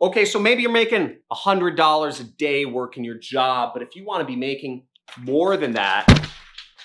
Okay, so maybe you're making $100 a day working your job, but if you want to be making more than that,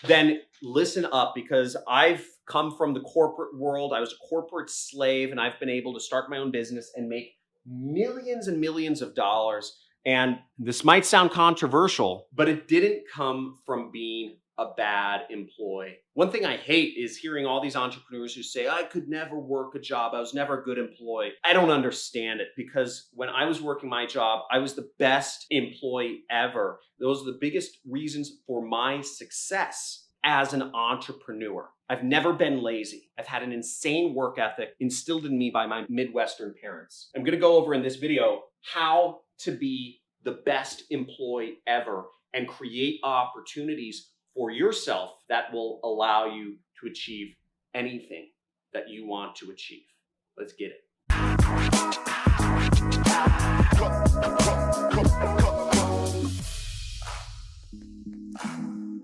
then listen up, because I've come from the corporate world. I was a corporate slave, and I've been able to start my own business and make millions and millions of dollars. And this might sound controversial, but it didn't come from being a bad employee. One thing I hate is hearing all these entrepreneurs who say, I could never work a job. I was never a good employee. I don't understand it, because when I was working my job, I was the best employee ever. Those are the biggest reasons for my success as an entrepreneur. I've never been lazy. I've had an insane work ethic instilled in me by my Midwestern parents. I'm gonna go over in this video how to be the best employee ever and create opportunities for yourself that will allow you to achieve anything that you want to achieve. Let's get it.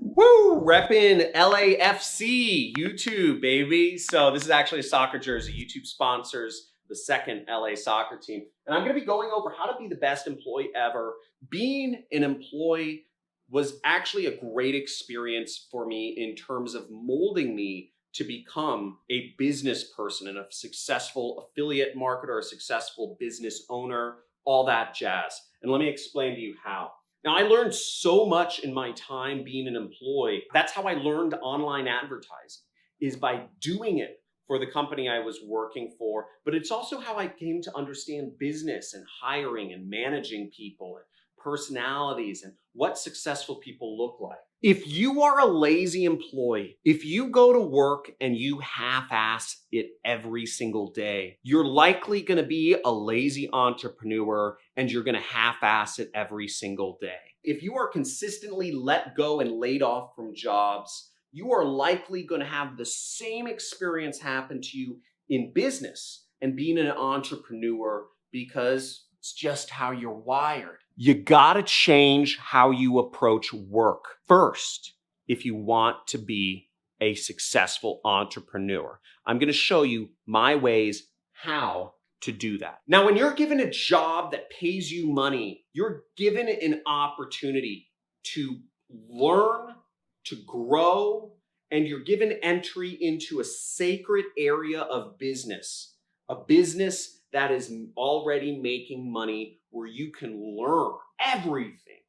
Woo! Reppin' LAFC, YouTube, baby. So this is actually a soccer jersey. YouTube sponsors the second LA soccer team. And I'm gonna be going over how to be the best employee ever. Being an employee was actually a great experience for me in terms of molding me to become a business person and a successful affiliate marketer, a successful business owner, all that jazz. And let me explain to you how. Now, I learned so much in my time being an employee. That's how I learned online advertising, is by doing it for the company I was working for. But it's also how I came to understand business and hiring and managing people and personalities and what successful people look like. If you are a lazy employee, if you go to work and you half-ass it every single day, you're likely going to be a lazy entrepreneur and you're going to half-ass it every single day. If you are consistently let go and laid off from jobs, you are likely going to have the same experience happen to you in business and being an entrepreneur, because it's just how you're wired. You gotta change how you approach work first if you want to be a successful entrepreneur. I'm gonna show you my ways how to do that. Now, when you're given a job that pays you money, you're given an opportunity to learn, to grow, and you're given entry into a sacred area of business, a business that is already making money, where you can learn everything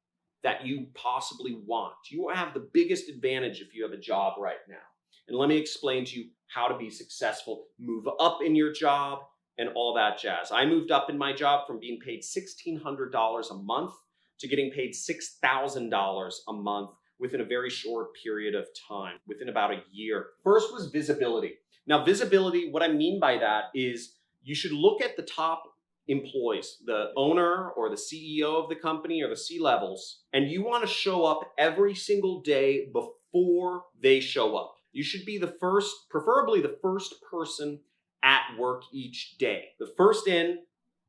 that you possibly want. You have the biggest advantage if you have a job right now. And let me explain to you how to be successful, move up in your job, and all that jazz. I moved up in my job from being paid $1,600 a month to getting paid $6,000 a month within a very short period of time, within about a year. First was visibility. Now, visibility, what I mean by that is you should look at the top employees, the owner or the CEO of the company or the C-levels, and you want to show up every single day before they show up. You should be the first, preferably the first person at work each day. The first in,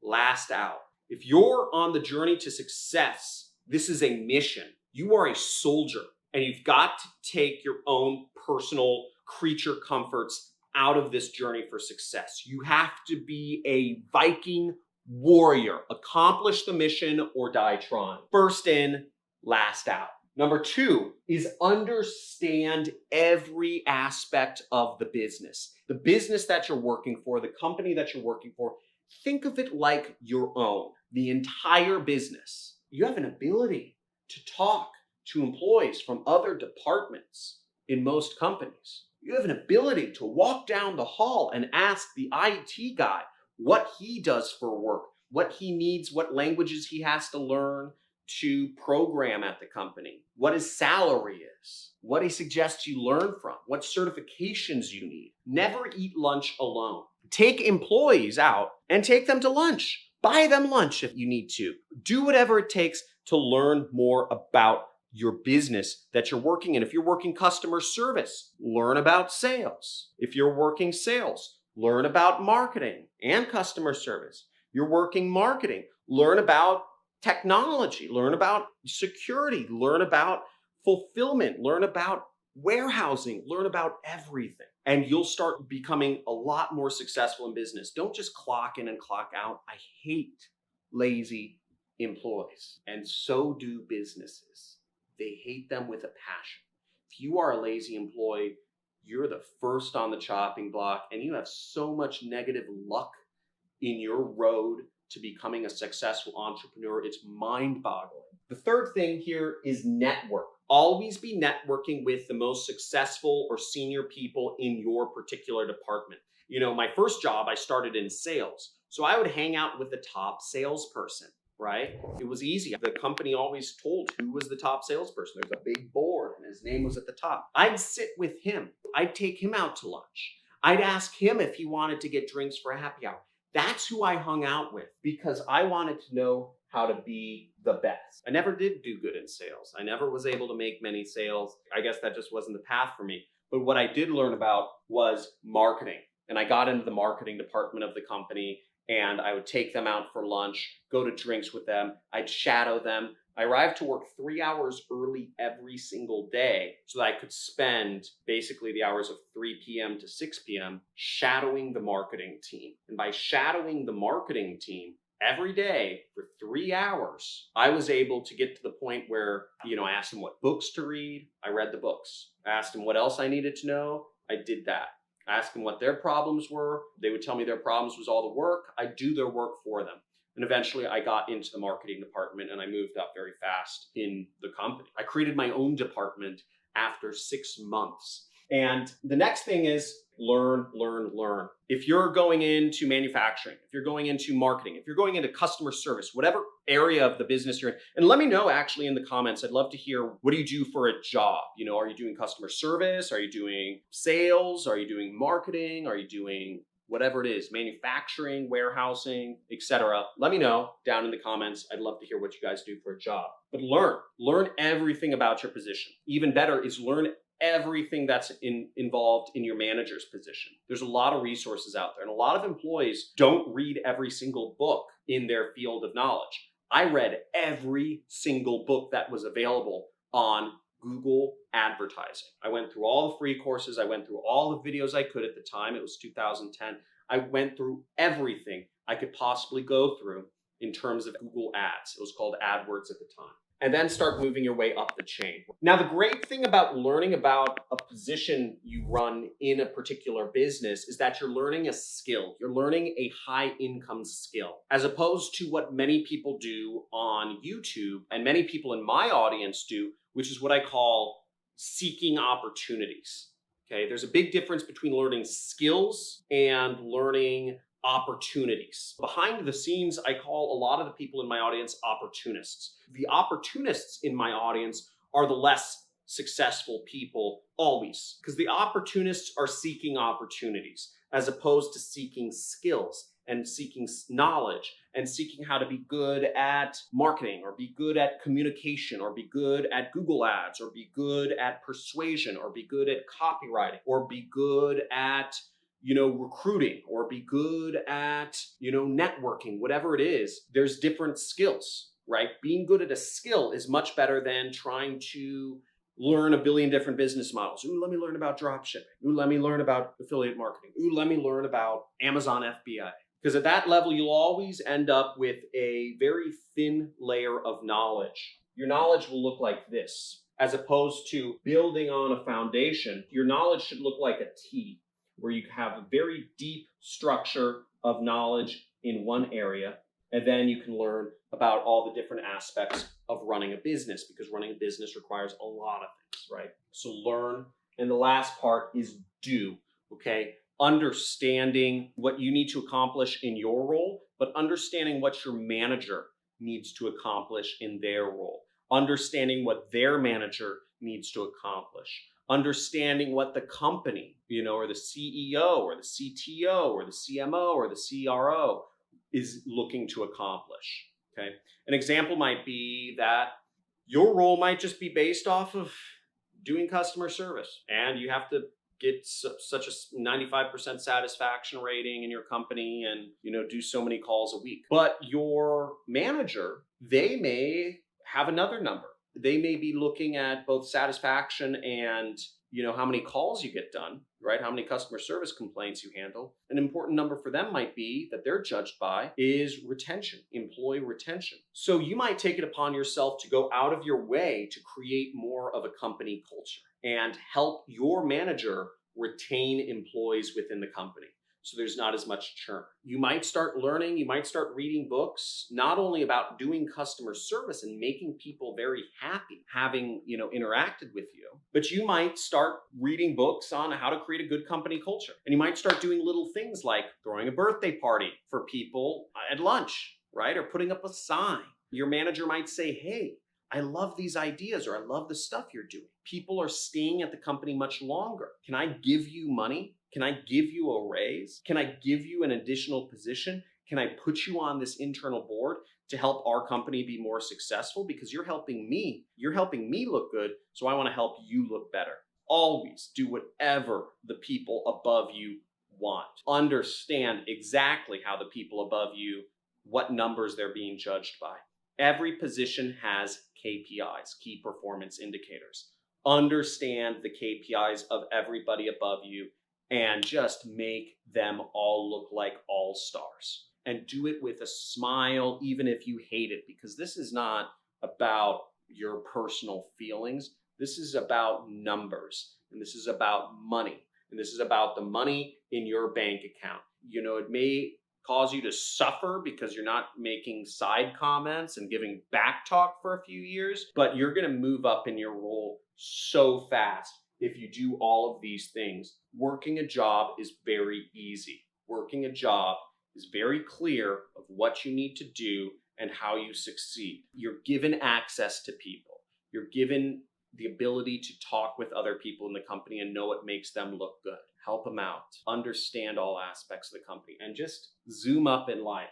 last out. If you're on the journey to success, this is a mission. You are a soldier, and you've got to take your own personal creature comforts out of this journey for success. You have to be a Viking warrior. Accomplish the mission or die trying. First in, last out. Number two is understand every aspect of the business. The business that you're working for, the company that you're working for, think of it like your own. The entire business. You have an ability to talk to employees from other departments in most companies. You have an ability to walk down the hall and ask the IT guy what he does for work, what he needs, what languages he has to learn to program at the company, what his salary is, what he suggests you learn from, what certifications you need. Never eat lunch alone. Take employees out and take them to lunch. Buy them lunch if you need to. Do whatever it takes to learn more about your business that you're working in. If you're working customer service, learn about sales. If you're working sales, learn about marketing and customer service. You're working marketing, learn about technology, learn about security, learn about fulfillment, learn about warehousing, learn about everything. And you'll start becoming a lot more successful in business. Don't just clock in and clock out. I hate lazy employees, and so do businesses. They hate them with a passion. If you are a lazy employee, you're the first on the chopping block, and you have so much negative luck in your road to becoming a successful entrepreneur. It's mind-boggling. The third thing here is network. Always be networking with the most successful or senior people in your particular department. You know, my first job, I started in sales. So I would hang out with the top salesperson, right? It was easy. The company always told who was the top salesperson. There's a big board and his name was at the top. I'd sit with him. I'd take him out to lunch. I'd ask him if he wanted to get drinks for a happy hour. That's who I hung out with because I wanted to know how to be the best. I never did do good in sales. I never was able to make many sales. I guess that just wasn't the path for me. But what I did learn about was marketing. And I got into the marketing department of the company, and I would take them out for lunch, go to drinks with them. I'd shadow them. I arrived to work 3 hours early every single day so that I could spend basically the hours of 3 p.m. to 6 p.m. shadowing the marketing team. And by shadowing the marketing team every day for 3 hours, I was able to get to the point where, I asked them what books to read. I read the books. I asked them what else I needed to know. I did that. I asked them what their problems were. They would tell me their problems was all the work. I'd do their work for them. And eventually I got into the marketing department and I moved up very fast in the company. I created my own department after 6 months. And the next thing is learn, learn, learn. If you're going into manufacturing, if you're going into marketing, if you're going into customer service, whatever area of the business you're in, and let me know actually in the comments. I'd love to hear, what do you do for a job? Are you doing customer service? Are you doing sales? Are you doing marketing? Are you doing whatever it is, manufacturing, warehousing, etc. Let me know down in the comments. I'd love to hear what you guys do for a job. But learn everything about your position. Even better is learn everything that's involved in your manager's position. There's a lot of resources out there, and a lot of employees don't read every single book in their field of knowledge. I read every single book that was available on Google advertising. I went through all the free courses. I went through all the videos I could at the time. It was 2010. I went through everything I could possibly go through in terms of Google Ads. It was called AdWords at the time. And then start moving your way up the chain. Now, the great thing about learning about a position you run in a particular business is that you're learning a skill. You're learning a high income skill, as opposed to what many people do on YouTube and many people in my audience do, which is what I call seeking opportunities. Okay, there's a big difference between learning skills and learning opportunities. Behind the scenes, I call a lot of the people in my audience opportunists. The opportunists in my audience are the less successful people always, because the opportunists are seeking opportunities as opposed to seeking skills and seeking knowledge and seeking how to be good at marketing or be good at communication or be good at Google Ads or be good at persuasion or be good at copywriting or be good at recruiting or be good at, networking, whatever it is. There's different skills, right? Being good at a skill is much better than trying to learn a billion different business models. Ooh, let me learn about dropshipping. Ooh, let me learn about affiliate marketing. Ooh, let me learn about Amazon FBA. Because at that level, you'll always end up with a very thin layer of knowledge. Your knowledge will look like this, as opposed to building on a foundation. Your knowledge should look like a T, where you have a very deep structure of knowledge in one area, and then you can learn about all the different aspects of running a business, because running a business requires a lot of things, right? So learn. And the last part is do, okay? Understanding what you need to accomplish in your role, but understanding what your manager needs to accomplish in their role. Understanding what their manager needs to accomplish. Understanding what the company, or the CEO or the CTO or the CMO or the CRO is looking to accomplish, okay? An example might be that your role might just be based off of doing customer service, and you have to get such a 95% satisfaction rating in your company and, do so many calls a week. But your manager, they may have another number. They may be looking at both satisfaction and, how many calls you get done, right? How many customer service complaints you handle. An important number for them might be that they're judged by is retention, employee retention. So you might take it upon yourself to go out of your way to create more of a company culture and help your manager retain employees within the company, so there's not as much churn. You might start learning, you might start reading books, not only about doing customer service and making people very happy having, interacted with you, but you might start reading books on how to create a good company culture. And you might start doing little things like throwing a birthday party for people at lunch, right? Or putting up a sign. Your manager might say, hey, I love these ideas, or I love the stuff you're doing. People are staying at the company much longer. Can I give you money? Can I give you a raise? Can I give you an additional position? Can I put you on this internal board to help our company be more successful? Because you're helping me. You're helping me look good, so I want to help you look better. Always do whatever the people above you want. Understand exactly how the people above you, what numbers they're being judged by. Every position has KPIs, key performance indicators. Understand the KPIs of everybody above you and just make them all look like all stars. And do it with a smile, even if you hate it, because this is not about your personal feelings. This is about numbers, and this is about money, and this is about the money in your bank account. It may cause you to suffer because you're not making side comments and giving back talk for a few years, but you're going to move up in your role so fast if you do all of these things. Working a job is very easy. Working a job is very clear of what you need to do and how you succeed. You're given access to people. You're given the ability to talk with other people in the company and know what makes them look good. Help them out. Understand all aspects of the company and just zoom up in life.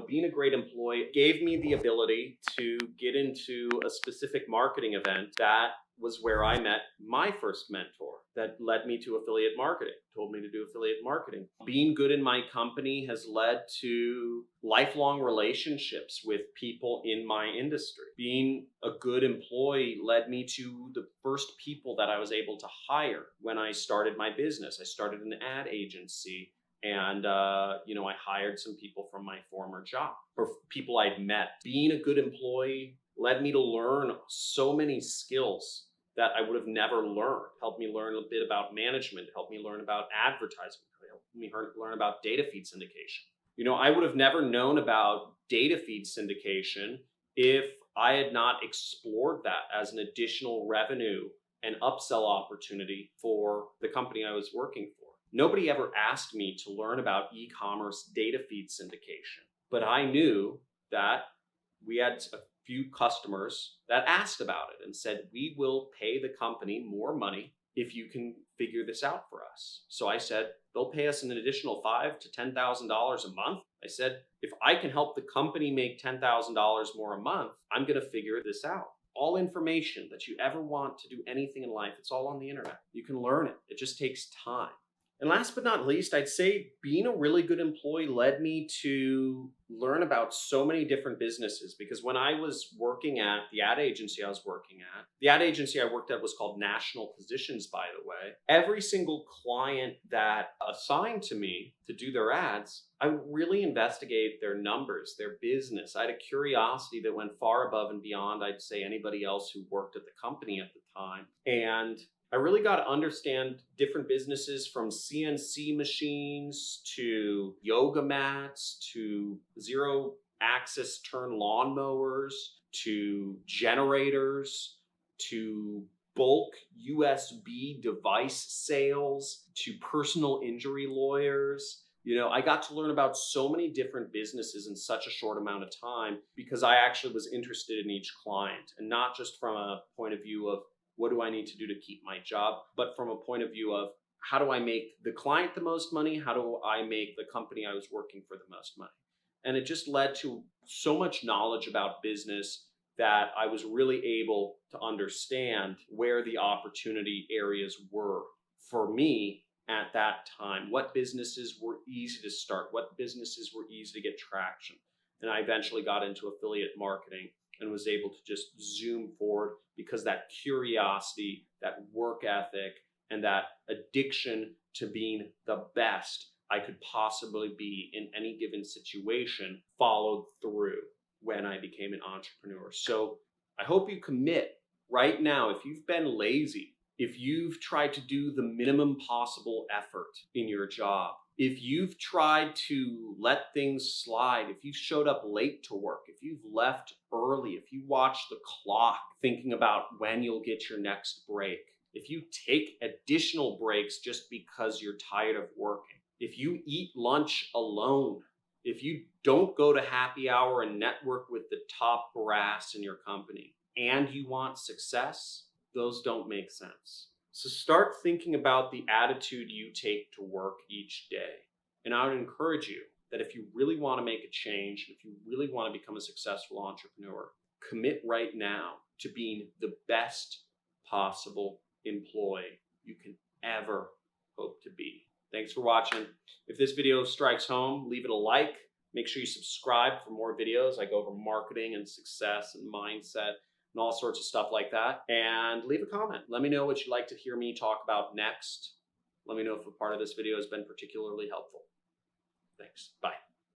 Being a great employee gave me the ability to get into a specific marketing event that was where I met my first mentor that led me to affiliate marketing, told me to do affiliate marketing. Being good in my company has led to lifelong relationships with people in my industry. Being a good employee led me to the first people that I was able to hire when I started my business. I started an ad agency, and I hired some people from my former job, or people I'd met. Being a good employee led me to learn so many skills that I would have never learned. Helped me learn a bit about management, helped me learn about advertising, helped me learn about data feed syndication. I would have never known about data feed syndication if I had not explored that as an additional revenue and upsell opportunity for the company I was working for. Nobody ever asked me to learn about e-commerce data feed syndication, but I knew that we had a few customers that asked about it and said, we will pay the company more money if you can figure this out for us. So I said, they'll pay us an additional $5,000 to $10,000 a month. I said, if I can help the company make $10,000 more a month, I'm going to figure this out. All information that you ever want to do anything in life, it's all on the internet. You can learn it. It just takes time. And last but not least, I'd say being a really good employee led me to learn about so many different businesses, because when I was working at the ad agency the ad agency I worked at was called National Positions, by the way. Every single client that assigned to me to do their ads, I really investigate their numbers, their business. I had a curiosity that went far above and beyond, I'd say, anybody else who worked at the company at the time. And I really got to understand different businesses, from CNC machines to yoga mats to zero-axis turn lawnmowers to generators to bulk USB device sales to personal injury lawyers. I got to learn about so many different businesses in such a short amount of time because I actually was interested in each client, and not just from a point of view of what do I need to do to keep my job, but from a point of view of how do I make the client the most money? How do I make the company I was working for the most money? And it just led to so much knowledge about business that I was really able to understand where the opportunity areas were for me at that time. What businesses were easy to start? What businesses were easy to get traction? And I eventually got into affiliate marketing and was able to just zoom forward because that curiosity, that work ethic, and that addiction to being the best I could possibly be in any given situation followed through when I became an entrepreneur. So I hope you commit right now. If you've been lazy, if you've tried to do the minimum possible effort in your job, if you've tried to let things slide, if you've showed up late to work, if you've left early, if you watch the clock thinking about when you'll get your next break, if you take additional breaks just because you're tired of working, if you eat lunch alone, if you don't go to happy hour and network with the top brass in your company, and you want success, those don't make sense. So start thinking about the attitude you take to work each day. And I would encourage you that if you really want to make a change, if you really want to become a successful entrepreneur, commit right now to being the best possible employee you can ever hope to be. Thanks for watching. If this video strikes home, leave it a like. Make sure you subscribe for more videos. I go over marketing and success and mindset and all sorts of stuff like that. And leave a comment. Let me know what you'd like to hear me talk about next. Let me know if a part of this video has been particularly helpful. Thanks. Bye.